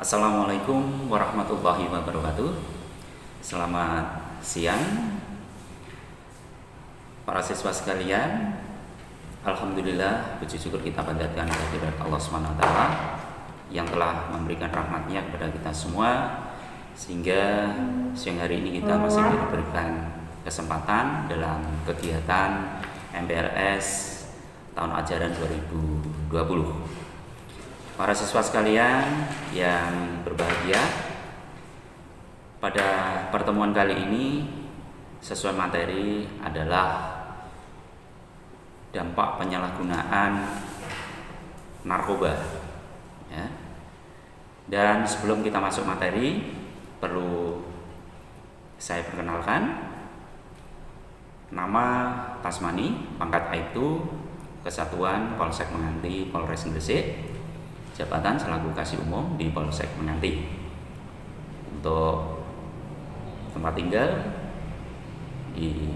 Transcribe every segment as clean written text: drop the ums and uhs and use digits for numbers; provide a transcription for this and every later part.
Assalamualaikum warahmatullahi wabarakatuh. Selamat siang para siswa sekalian. Alhamdulillah, puji syukur kita panjatkan kehadirat Allah SWT yang telah memberikan rahmatnya kepada kita semua, sehingga siang hari ini kita masih diberikan kesempatan dalam kegiatan MPLS tahun ajaran 2020. Para siswa sekalian yang berbahagia, pada pertemuan kali ini sesuai materi adalah dampak penyalahgunaan narkoba, ya. Dan sebelum kita masuk materi, perlu saya perkenalkan. Nama Tasmani, pangkat Aibtu, Kesatuan Polsek Menganti, Polres Gresik, jabatan selaku Kasih Umum di Polsek Menganti. Untuk tempat tinggal di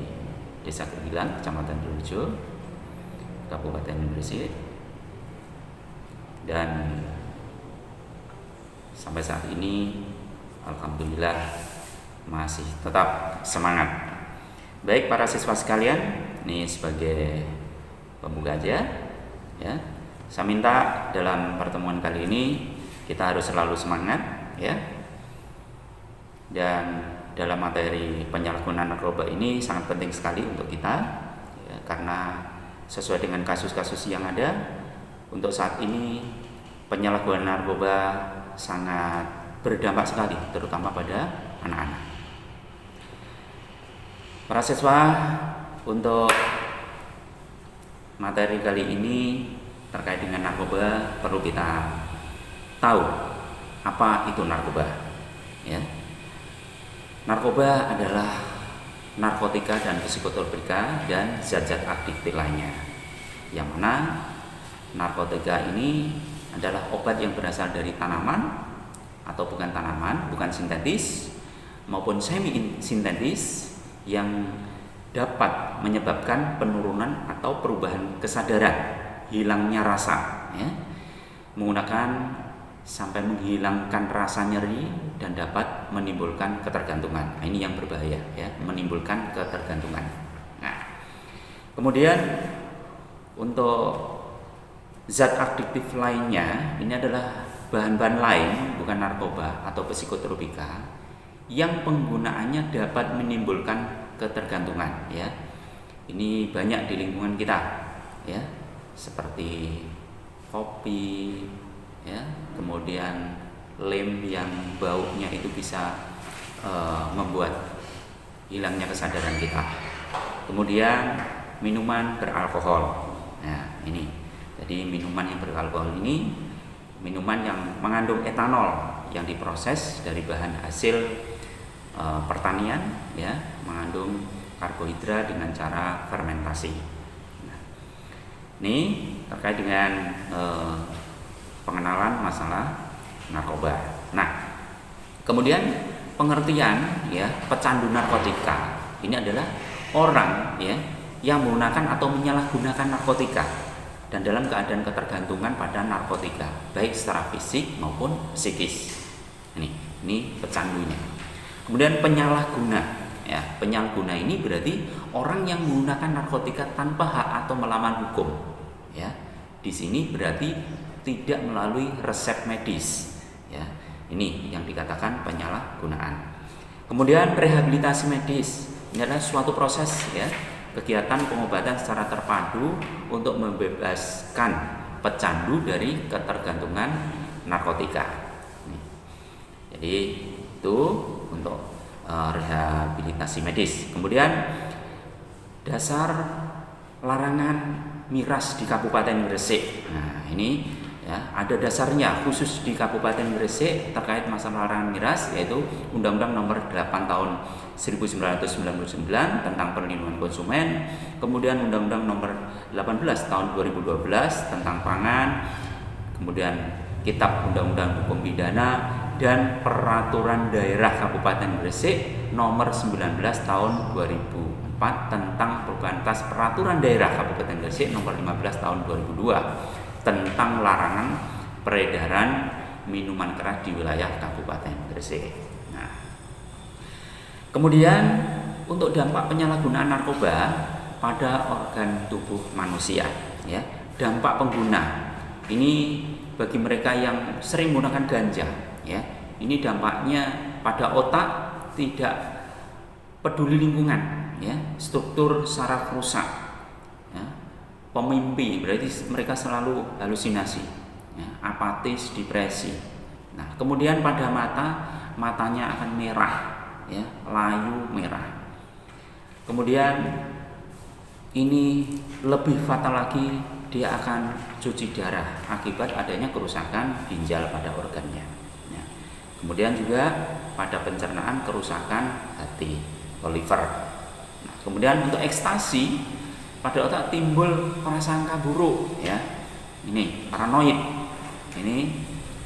Desa Kegilan, Kecamatan Durjo, Kabupaten Gresik, dan sampai saat ini alhamdulillah masih tetap semangat. Baik para siswa sekalian, ini sebagai pembuka aja, ya. Saya minta dalam pertemuan kali ini kita harus selalu semangat, ya. Dan dalam materi penyalahgunaan narkoba ini sangat penting sekali untuk kita, ya, karena sesuai dengan kasus-kasus yang ada untuk saat ini, penyalahgunaan narkoba sangat berdampak sekali, terutama pada anak-anak. Para siswa, untuk materi kali ini terkait dengan narkoba perlu kita tahu apa itu narkoba, ya. Narkoba adalah narkotika dan psikotropika dan zat-zat aktif lainnya, yang mana narkotika ini adalah obat yang berasal dari tanaman atau bukan tanaman, bukan sintetis maupun semi sintetis, yang dapat menyebabkan penurunan atau perubahan kesadaran, hilangnya rasa, ya, menggunakan sampai menghilangkan rasa nyeri dan dapat menimbulkan ketergantungan. Nah, ini yang berbahaya, ya, menimbulkan ketergantungan. Nah, kemudian untuk zat aktif lainnya, ini adalah bahan-bahan lain bukan narkoba atau psikotropika yang penggunaannya dapat menimbulkan ketergantungan, ya. Ini banyak di lingkungan kita, ya, seperti kopi, ya, kemudian lem yang baunya itu bisa membuat hilangnya kesadaran kita. Kemudian minuman beralkohol. Nah, ini. Jadi minuman yang beralkohol ini minuman yang mengandung etanol yang diproses dari bahan hasil pertanian, ya, mengandung karbohidrat dengan cara fermentasi. Nah, ini terkait dengan pengenalan masalah narkoba. Nah, kemudian pengertian, ya, pecandu narkotika ini adalah orang, ya, yang menggunakan atau menyalahgunakan narkotika dan dalam keadaan ketergantungan pada narkotika, baik secara fisik maupun psikis. Ini pecandunya. Kemudian penyalahguna, ya, penyalahguna ini berarti orang yang menggunakan narkotika tanpa hak atau melawan hukum, ya. Di sini berarti tidak melalui resep medis, ya. Ini yang dikatakan penyalahgunaan. Kemudian rehabilitasi medis, ini adalah suatu proses, ya, kegiatan pengobatan secara terpadu untuk membebaskan pecandu dari ketergantungan narkotika. Jadi itu untuk rehabilitasi medis. Kemudian dasar larangan miras di Kabupaten Gresik. Nah, ini, ya, ada dasarnya khusus di Kabupaten Gresik terkait masalah larangan miras, yaitu Undang-Undang Nomor 8 Tahun 1999 tentang perlindungan konsumen, kemudian Undang-Undang Nomor 18 Tahun 2012 tentang pangan, kemudian Kitab Undang-Undang Hukum Pidana, dan Peraturan Daerah Kabupaten Gresik Nomor 19 Tahun 2004 tentang perubahan atas Peraturan Daerah Kabupaten Gresik Nomor 15 Tahun 2002 tentang larangan peredaran minuman keras di wilayah Kabupaten Gresik. Nah, kemudian untuk dampak penyalahgunaan narkoba pada organ tubuh manusia, ya, dampak pengguna ini bagi mereka yang sering menggunakan ganja, ya, ini dampaknya pada otak tidak peduli lingkungan, ya, struktur saraf rusak, ya, pemimpi berarti mereka selalu halusinasi, ya, apatis, depresi. Nah, kemudian pada matanya akan merah, ya, layu merah. Kemudian ini lebih fatal lagi, dia akan cuci darah akibat adanya kerusakan ginjal pada organnya. Ya. Kemudian juga pada pencernaan kerusakan hati, liver. Nah, kemudian untuk ekstasi, pada otak timbul prasangka buruk, ya. Ini paranoid. Ini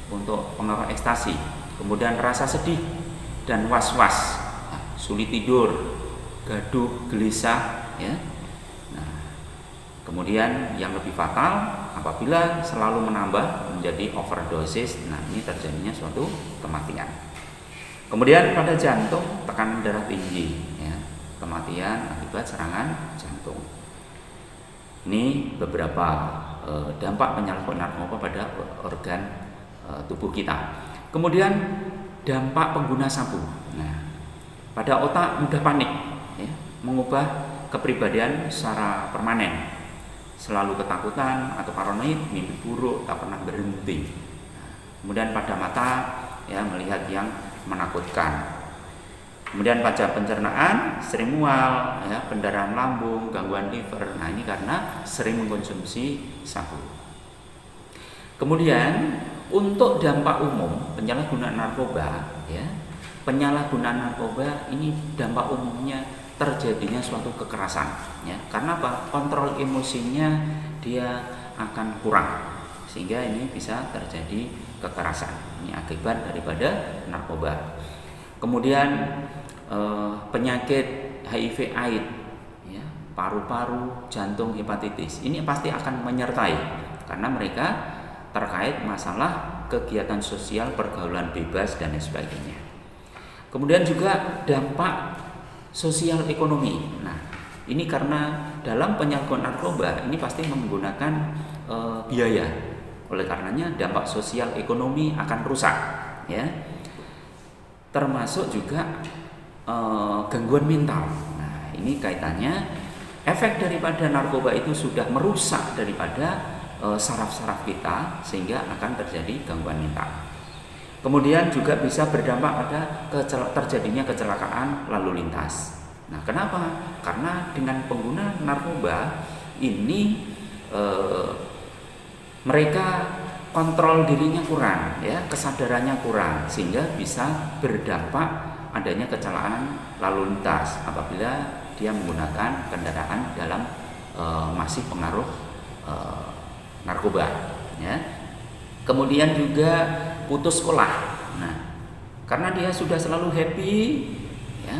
untuk pengaruh ekstasi. Kemudian rasa sedih dan was-was, nah, sulit tidur, gaduh, gelisah, ya. Kemudian yang lebih fatal apabila selalu menambah menjadi overdosis. Nah, ini terjadinya suatu kematian. Kemudian pada jantung, tekanan darah tinggi, ya, kematian akibat serangan jantung. Ini beberapa dampak penyalahgunaan narkoba pada organ tubuh kita. Kemudian dampak pengguna sabu. Nah, pada otak mudah panik, ya, mengubah kepribadian secara permanen. Selalu ketakutan atau paranoid, mimpi buruk, tak pernah berhenti. Kemudian pada mata, ya, melihat yang menakutkan. Kemudian pada pencernaan sering mual, ya, pendarahan lambung, gangguan liver. Nah, ini karena sering mengkonsumsi sabu. Kemudian untuk dampak umum penyalahgunaan narkoba, ya, penyalahgunaan narkoba ini dampak umumnya terjadinya suatu kekerasan, ya, karena apa? Kontrol emosinya dia akan kurang, sehingga ini bisa terjadi kekerasan. Ini akibat daripada narkoba. Kemudian penyakit HIV/AIDS, ya, paru-paru, jantung, hepatitis, ini pasti akan menyertai karena mereka terkait masalah kegiatan sosial, pergaulan bebas dan sebagainya. Kemudian juga dampak sosial ekonomi. Nah, ini karena dalam penyalahgunaan narkoba ini pasti menggunakan biaya. Oleh karenanya dampak sosial ekonomi akan rusak, ya. Termasuk juga gangguan mental. Nah, ini kaitannya efek daripada narkoba itu sudah merusak daripada saraf-saraf kita sehingga akan terjadi gangguan mental. Kemudian juga bisa berdampak pada terjadinya kecelakaan lalu lintas. Nah, kenapa? Karena dengan pengguna narkoba ini mereka kontrol dirinya kurang, ya, kesadarannya kurang, sehingga bisa berdampak adanya kecelakaan lalu lintas apabila dia menggunakan kendaraan dalam masih pengaruh narkoba, ya. Kemudian juga putus sekolah. Nah, karena dia sudah selalu happy, ya,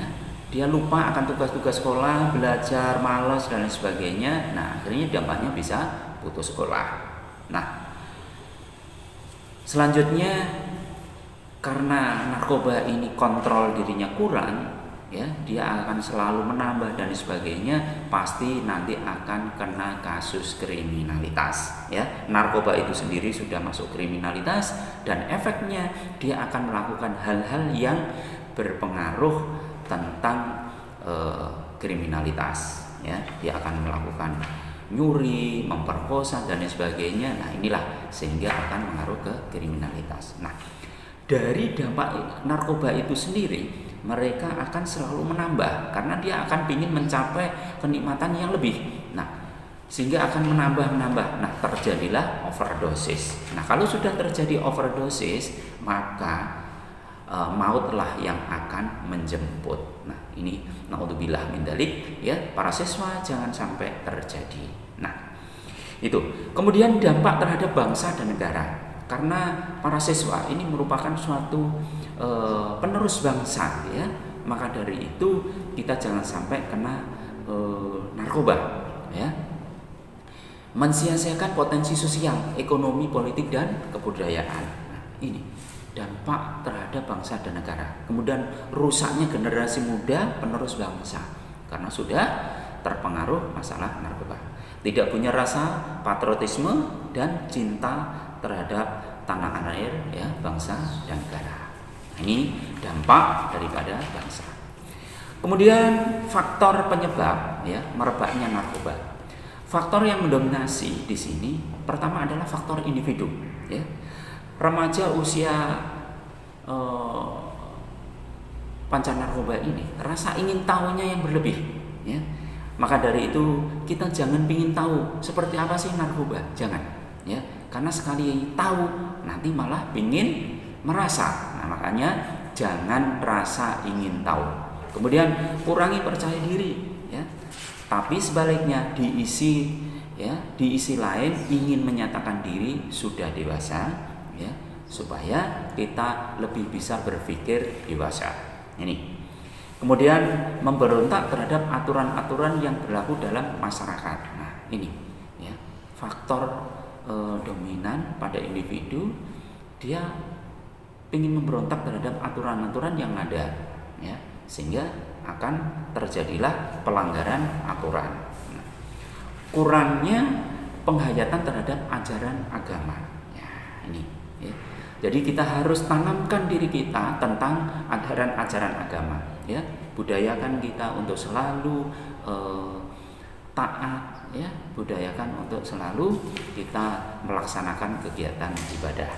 dia lupa akan tugas-tugas sekolah, belajar, malas dan lain sebagainya. Nah, akhirnya dampaknya bisa putus sekolah. Nah, selanjutnya karena narkoba ini kontrol dirinya kurang, ya, dia akan selalu menambah dan sebagainya, pasti nanti akan kena kasus kriminalitas, ya. Narkoba itu sendiri sudah masuk kriminalitas dan efeknya dia akan melakukan hal-hal yang berpengaruh tentang kriminalitas, ya. Dia akan melakukan nyuri, memperkosa dan sebagainya. Nah, inilah sehingga akan mengaruh ke kriminalitas. Nah, dari dampak narkoba itu sendiri mereka akan selalu menambah karena dia akan ingin mencapai kenikmatan yang lebih. Nah, sehingga akan menambah. Nah, terjadilah overdosis. Nah, kalau sudah terjadi overdosis, maka mautlah yang akan menjemput. Nah, ini naudzubillah min dzalik, ya, para siswa jangan sampai terjadi. Nah, itu. Kemudian dampak terhadap bangsa dan negara. Karena para siswa ini merupakan suatu penerus bangsa, ya, maka dari itu kita jangan sampai kena narkoba, ya, mensia-siakan potensi sosial, ekonomi, politik dan kebudayaan. Nah, ini dampak terhadap bangsa dan negara. Kemudian rusaknya generasi muda penerus bangsa karena sudah terpengaruh masalah narkoba. Tidak punya rasa patriotisme dan cinta terhadap tanah air, ya, bangsa dan negara. Ini dampak daripada bangsa. Kemudian faktor penyebab, ya, merebaknya narkoba. Faktor yang mendominasi di sini pertama adalah faktor individu, ya. Remaja usia panca narkoba ini rasa ingin tahunya yang berlebih, ya. Maka dari itu kita jangan ingin tahu seperti apa sih narkoba, jangan, ya. Karena sekali tahu nanti malah ingin merasa. Nah, makanya jangan rasa ingin tahu. Kemudian kurangi percaya diri, ya. Tapi sebaliknya diisi lain ingin menyatakan diri sudah dewasa, ya, supaya kita lebih bisa berpikir dewasa. Ini. Kemudian memberontak terhadap aturan-aturan yang berlaku dalam masyarakat. Nah, ini, ya, faktor dominan pada individu, dia ingin memberontak terhadap aturan-aturan yang ada, ya, sehingga akan terjadilah pelanggaran aturan. Nah, kurangnya penghayatan terhadap ajaran agama. Ya, ini, ya. Jadi kita harus tanamkan diri kita tentang ajaran agama, ya. Budayakan kita untuk selalu taat, ya. Budayakan untuk selalu kita melaksanakan kegiatan ibadah.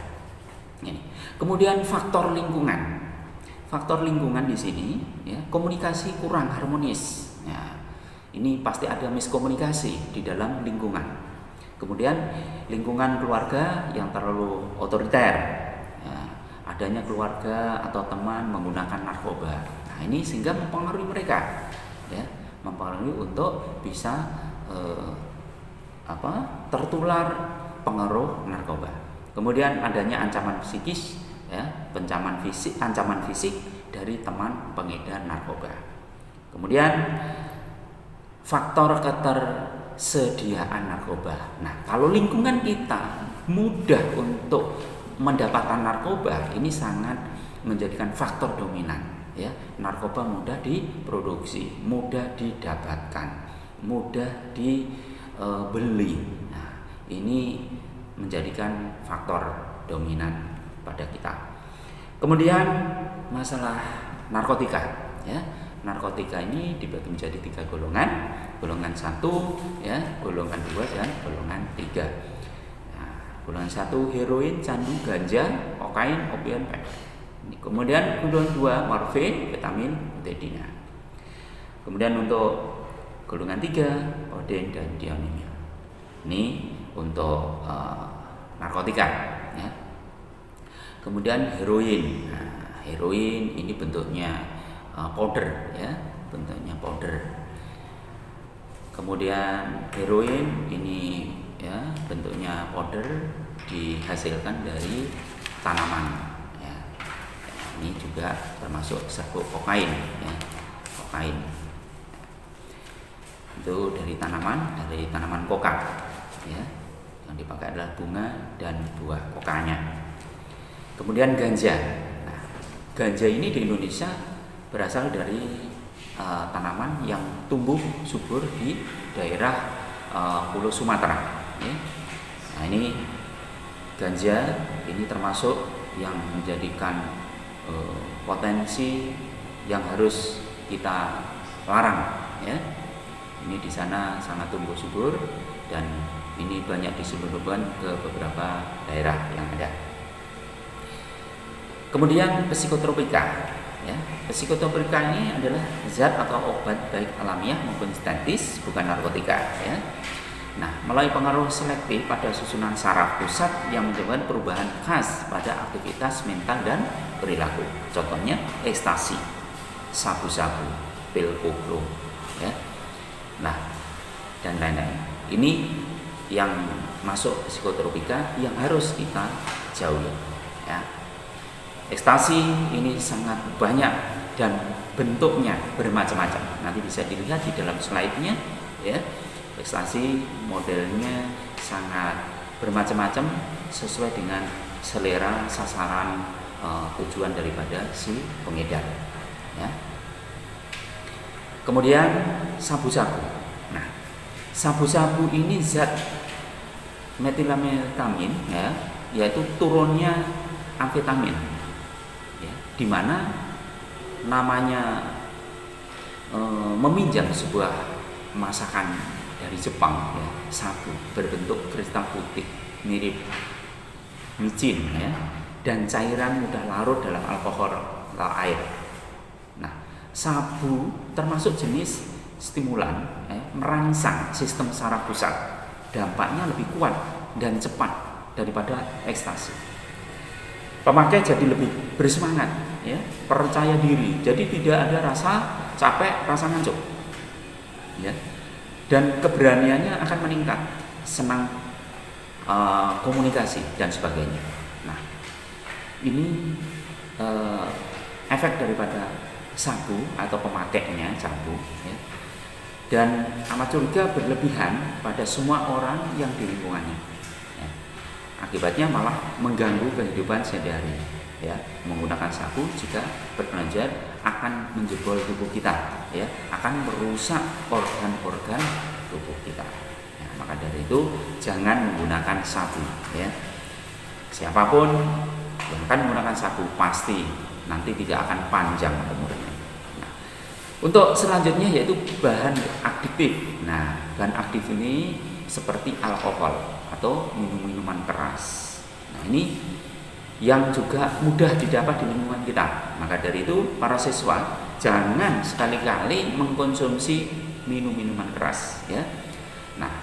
Ini. Kemudian faktor lingkungan. Faktor lingkungan di sini, ya, komunikasi kurang harmonis. Ya, ini pasti ada miskomunikasi di dalam lingkungan. Kemudian lingkungan keluarga yang terlalu otoriter. Adanya keluarga atau teman menggunakan narkoba. Nah, ini sehingga mempengaruhi mereka, ya, mempengaruhi untuk bisa tertular pengaruh narkoba. Kemudian adanya ancaman psikis, ya, ancaman fisik dari teman pengedar narkoba. Kemudian faktor ketersediaan narkoba. Nah, kalau lingkungan kita mudah untuk mendapatkan narkoba, ini sangat menjadikan faktor dominan, ya. Narkoba mudah diproduksi, mudah didapatkan, mudah dibeli. Nah, ini menjadikan faktor dominan pada kita. Kemudian masalah narkotika, ya. Narkotika ini dibagi menjadi 3 golongan. Golongan 1, ya, golongan 2 dan golongan 3. Golongan 1 heroin, candu, ganja, kokain, opium, pil. Kemudian golongan 2 morfin, vitamin, betadina. Kemudian untuk golongan 3 kodein dan diamina. Ini untuk narkotika, ya. Kemudian heroin. Nah, heroin ini bentuknya powder, ya, bentuknya powder. Kemudian heroin ini, ya, bentuknya powder dihasilkan dari tanaman, ya. Ini juga termasuk serbuk kokain, ya, kokain itu dari tanaman koka, ya, yang dipakai adalah bunga dan buah kokanya. Kemudian ganja. Nah, ganja ini di Indonesia berasal dari tanaman yang tumbuh subur di daerah Pulau Sumatera. Nah, ini ganja ini termasuk yang menjadikan potensi yang harus kita larang, ya. Ini di sana sangat tumbuh subur dan ini banyak disebarluaskan ke beberapa daerah yang ada. Kemudian psikotropika, ya. Psikotropika ini adalah zat atau obat baik alamiah maupun sintetis, bukan narkotika, ya. Nah, melalui pengaruh selektif pada susunan saraf pusat yang menyebabkan perubahan khas pada aktivitas mental dan perilaku. Contohnya ekstasi, sabu-sabu, pil koplo, ya. Nah, dan lain-lain. Ini yang masuk psikotropika yang harus kita jauhi, ya. Ekstasi ini sangat banyak dan bentuknya bermacam-macam. Nanti bisa dilihat di dalam slide-nya, ya. Ekstasi modelnya sangat bermacam-macam sesuai dengan selera sasaran tujuan daripada si pengedar. Ya. Kemudian sabu-sabu. Nah, sabu-sabu ini zat metilamfetamin, ya, yaitu turunnya amfetamin, ya, di mana namanya meminjam sebuah masakan dari Jepang, ya, sabu berbentuk kristal putih mirip micin, ya, dan cairan mudah larut dalam alkohol air. Nah, sabu termasuk jenis stimulan, ya, merangsang sistem saraf pusat. Dampaknya lebih kuat dan cepat daripada ekstasi. Pemakai jadi lebih bersemangat, ya, percaya diri. Jadi tidak ada rasa capek, rasa ngantuk, ya, dan keberaniannya akan meningkat, senang komunikasi dan sebagainya. Nah, ini efek daripada sabu atau pemakainya sabu, ya, dan amat curiga berlebihan pada semua orang yang di lingkungannya, ya. Akibatnya malah mengganggu kehidupan sehari-hari, ya. Menggunakan sabu jika berkelanjutan akan menjebol tubuh kita, ya, akan merusak organ-organ tubuh kita. Ya, maka dari itu jangan menggunakan sabu, ya. Siapapun yang akan menggunakan sabu pasti nanti tidak akan panjang umurnya. Nah, untuk selanjutnya yaitu bahan aktif. Nah, bahan aktif ini seperti alkohol atau minuman keras. Nah, ini yang juga mudah didapat di lingkungan kita. Maka dari itu para siswa jangan sekali-kali mengkonsumsi minuman keras, ya. Nah,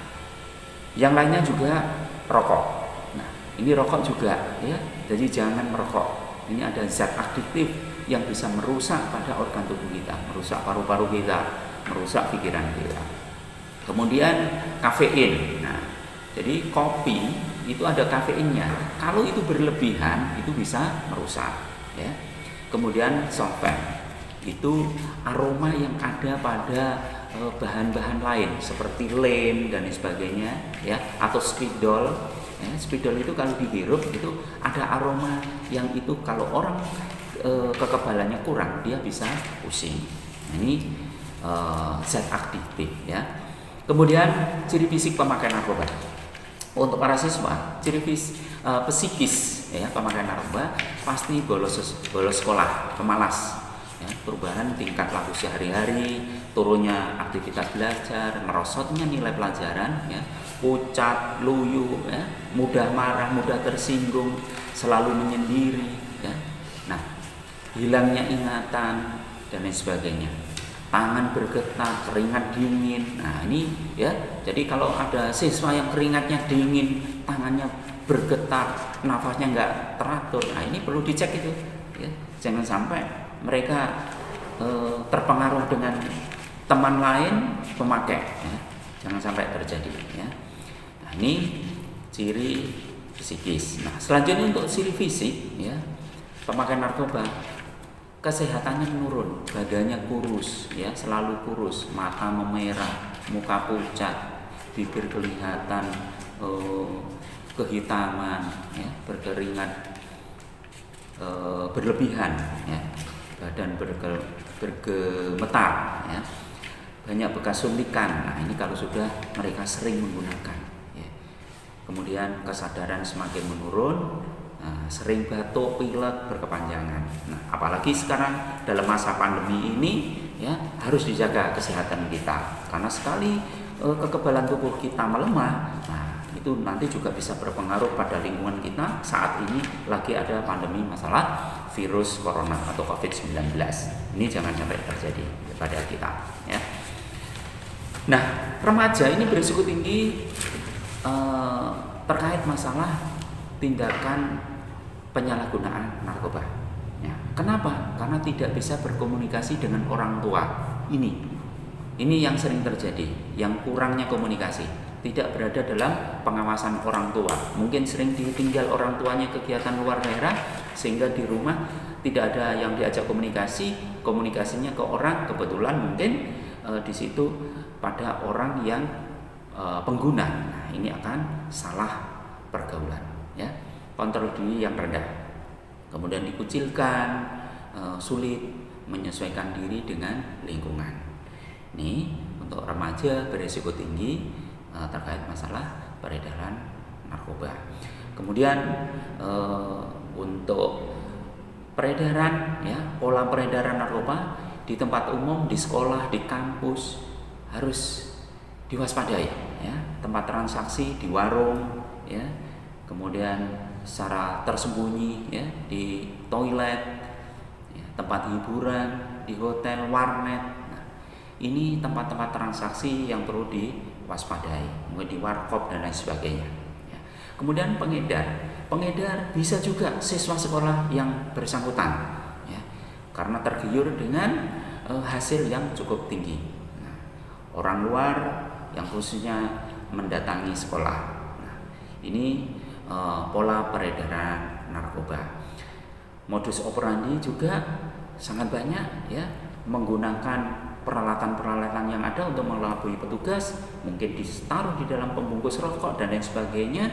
yang lainnya juga rokok. Nah, ini rokok juga, ya. Jadi jangan merokok. Ini ada zat aktif yang bisa merusak pada organ tubuh kita, merusak paru-paru kita, merusak pikiran kita. Kemudian kafein. Nah, jadi kopi itu ada kafeinnya. Kalau itu berlebihan itu bisa merusak, ya. Kemudian solvent itu aroma yang ada pada bahan-bahan lain seperti lem dan sebagainya, ya, atau spidol. Ya, spidol itu kalau dihirup itu ada aroma yang itu kalau orang kekebalannya kurang dia bisa pusing. Nah, ini zat aktif, ya. Kemudian ciri fisik pemakai narkoba. Untuk para siswa, ciri psikis, ya, pemakai narkoba pasti bolos sekolah, pemalas, ya, perubahan tingkat laku sehari-hari, turunnya aktivitas belajar, merosotnya nilai pelajaran, ya, pucat, loyo, ya, mudah marah, mudah tersinggung, selalu menyendiri, ya. Nah, hilangnya ingatan dan lain sebagainya. Tangan bergetar, keringat dingin. Nah, ini, ya. Jadi kalau ada siswa yang keringatnya dingin, tangannya bergetar, nafasnya nggak teratur, nah ini perlu dicek itu, ya. Jangan sampai mereka terpengaruh dengan teman lain pemakai, ya. Jangan sampai terjadi, ya. Nah, ini ciri psikis. Nah, selanjutnya untuk ciri fisik, ya, pemakai narkoba kesehatannya menurun, badannya kurus, ya, selalu kurus, mata memerah, muka pucat, bibir kelihatan kehitaman, ya, berkeringat berlebihan, ya, badan bergemetar, ya, banyak bekas suntikan. Nah, ini kalau sudah mereka sering menggunakan, ya. Kemudian kesadaran semakin menurun. Nah, sering batuk, pilek berkepanjangan. Nah, apalagi sekarang dalam masa pandemi ini, ya, harus dijaga kesehatan kita karena sekali kekebalan tubuh kita melemah, nah, itu nanti juga bisa berpengaruh pada lingkungan kita. Saat ini lagi ada pandemi masalah virus corona atau COVID-19. Ini jangan sampai terjadi pada kita, ya. Nah, remaja ini berisiko tinggi terkait masalah tindakan penyalahgunaan narkoba. Ya, kenapa? Karena tidak bisa berkomunikasi dengan orang tua. Ini yang sering terjadi, yang kurangnya komunikasi, tidak berada dalam pengawasan orang tua. Mungkin sering ditinggal orang tuanya kegiatan luar daerah sehingga di rumah tidak ada yang diajak komunikasi, komunikasinya ke orang kebetulan mungkin di situ pada orang yang pengguna. Nah, ini akan salah pergaulan, ya. kontrol diri yang rendah, kemudian dikucilkan, sulit menyesuaikan diri dengan lingkungan. Ini untuk remaja berisiko tinggi terkait masalah peredaran narkoba. Kemudian untuk peredaran, ya, pola peredaran narkoba di tempat umum, di sekolah, di kampus harus diwaspadai, ya. Tempat transaksi di warung, ya, kemudian secara tersembunyi, ya, di toilet, ya, tempat hiburan, di hotel, warnet. Nah, ini tempat-tempat transaksi yang perlu diwaspadai, mungkin di warkop dan lain sebagainya. Ya. Kemudian pengedar bisa juga siswa sekolah yang bersangkutan, ya, karena tergiur dengan hasil yang cukup tinggi. Nah, orang luar yang khususnya mendatangi sekolah. Nah, ini pola peredaran narkoba. Modus operandi juga sangat banyak, ya, menggunakan peralatan-peralatan yang ada untuk mengelabui petugas, mungkin ditaruh di dalam pembungkus rokok dan lain sebagainya,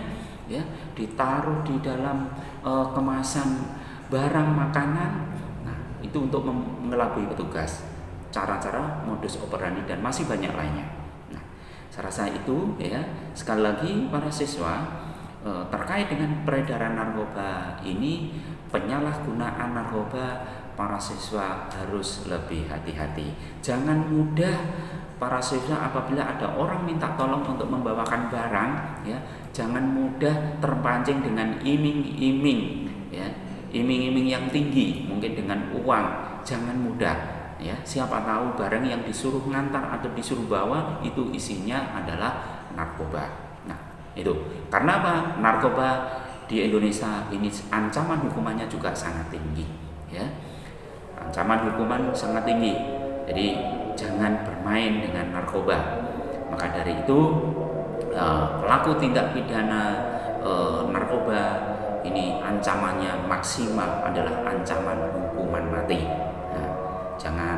ya, ditaruh di dalam kemasan barang makanan. Nah, itu untuk mengelabui petugas. Cara-cara modus operandi dan masih banyak lainnya. Nah, saya rasa itu, ya, sekali lagi para siswa, terkait dengan peredaran narkoba ini, penyalahgunaan narkoba, para siswa harus lebih hati-hati. Jangan mudah para siswa apabila ada orang minta tolong untuk membawakan barang, ya, jangan mudah terpancing dengan iming-iming, ya, iming-iming yang tinggi, mungkin dengan uang. Jangan mudah, ya. Siapa tahu barang yang disuruh ngantar atau disuruh bawa itu isinya adalah narkoba. Nah, itu karena apa? Narkoba di Indonesia ini ancaman hukumannya juga sangat tinggi, ya. Ancaman hukuman sangat tinggi. Jadi jangan bermain dengan narkoba. Maka dari itu pelaku tindak pidana narkoba ini ancamannya maksimal adalah ancaman hukuman mati. Nah, jangan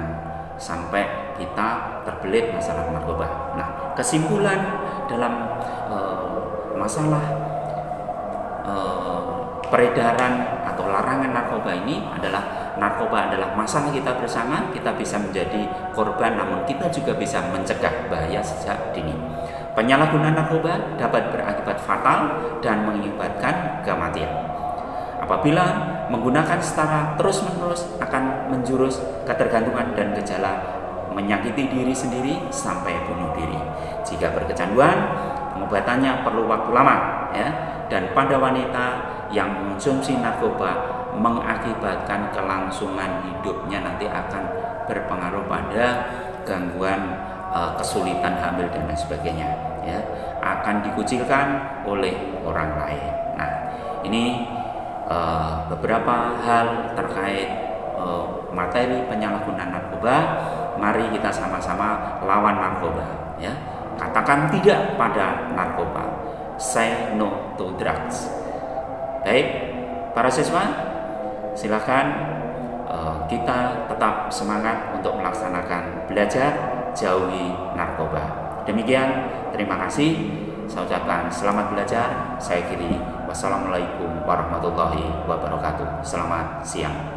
sampai kita terbelit masalah narkoba. Nah, kesimpulan dalam masalah peredaran atau larangan narkoba ini adalah narkoba adalah masalah kita bersama. Kita bisa menjadi korban, namun kita juga bisa mencegah bahaya sejak dini. Penyalahgunaan narkoba dapat berakibat fatal dan mengakibatkan kematian. Apabila menggunakan secara terus-menerus akan menjurus ketergantungan dan gejala menyakiti diri sendiri sampai bunuh diri. Jika berkecanduan, pengobatannya perlu waktu lama, ya. Dan pada wanita yang mengonsumsi narkoba mengakibatkan kelangsungan hidupnya nanti akan berpengaruh pada gangguan kesulitan hamil dan lain sebagainya, ya, akan dikucilkan oleh orang lain. Nah, ini beberapa hal terkait materi penyalahgunaan narkoba. Mari kita sama-sama lawan narkoba, ya. Katakan tidak pada narkoba. Say no to drugs. Baik, para siswa, silakan kita tetap semangat untuk melaksanakan belajar, jauhi narkoba. Demikian, terima kasih. Saya ucapkan selamat belajar. Saya akhiri. Wassalamualaikum warahmatullahi wabarakatuh. Selamat siang.